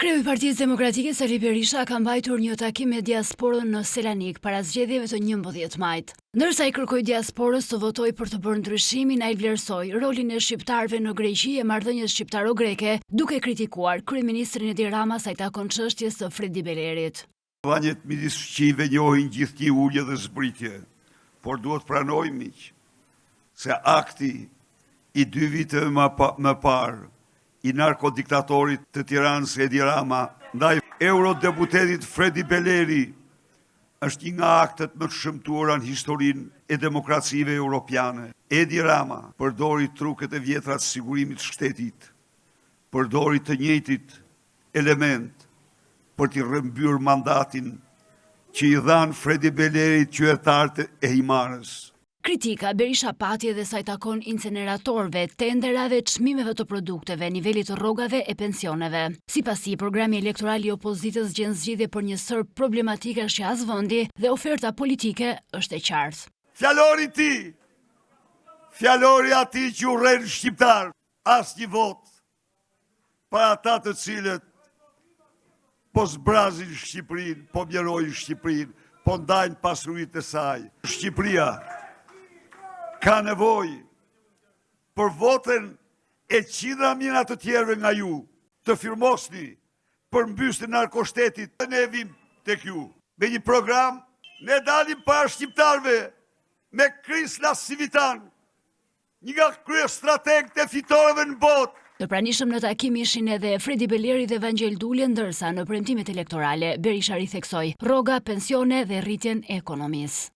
Kreu i Partisë Demokratike Sali Berisha ka mbajtur një takim me diasporën në Selanik para zgjedhjeve të 11 majit. Ndërsa i kërkoi diasporës të votojë për të bërë ndryshimin, ai vlerësoi rolin e shqiptarëve në Greqi e marrëdhënies shqiptaro-greke, duke kritikuar kryeministrin Edi Rama sa i takon çështjes së Fredi Belerit. Vanjet midis shqive njohin gjithë ulje dhe zbritje, por duhet pranojmë miq, se akti i 2 viteve më parë i narkodiktatorit të Tiranës Edi Rama ndaj eurodeputetit Fredi Beleri është një nga aktet më të shëmtuara në historinë e demokracive europiane. Edi Rama përdori truket e vjetra të sigurimit të shtetit, përdori të njëjtit element për t'i rrëmbyer mandatin që i dhanë Fredi Belerit qytetarët e Himarës. Kritika Berisha pati edhe sa i takon inceneratorëve, tenderave, çmimeve të produkteve, nivelit të rrogave e pensioneve. Sipasi, programi elektoral i opozitës gjen zgjidhje për një sër problematikash që as vendi dhe oferta politike është e qartë. Fjalori ti, fjalori ati që urren shqiptar, asnjë vot për ata të cilët po zbrazin Shqipërinë, po bjerojnë Shqipërinë, po ndajnë pasuritë e saj. Shqipëria ka nevojë për votën e qindra mijëra të tjerëve nga ju, të firmosni për mbysjen e narkoshtetit, dhe ne vim tek ju. Me një program, ne dalim para shqiptarëve me Krislas Sivitan, një nga kryestrategët e fitorëve në botë. Të pranishëm në takim ishin edhe Fredi Beleri dhe Vangel Dule, ndërsa në premtimet elektorale Berisha ritheksoi rroga, pensione dhe rritjen e ekonomisë.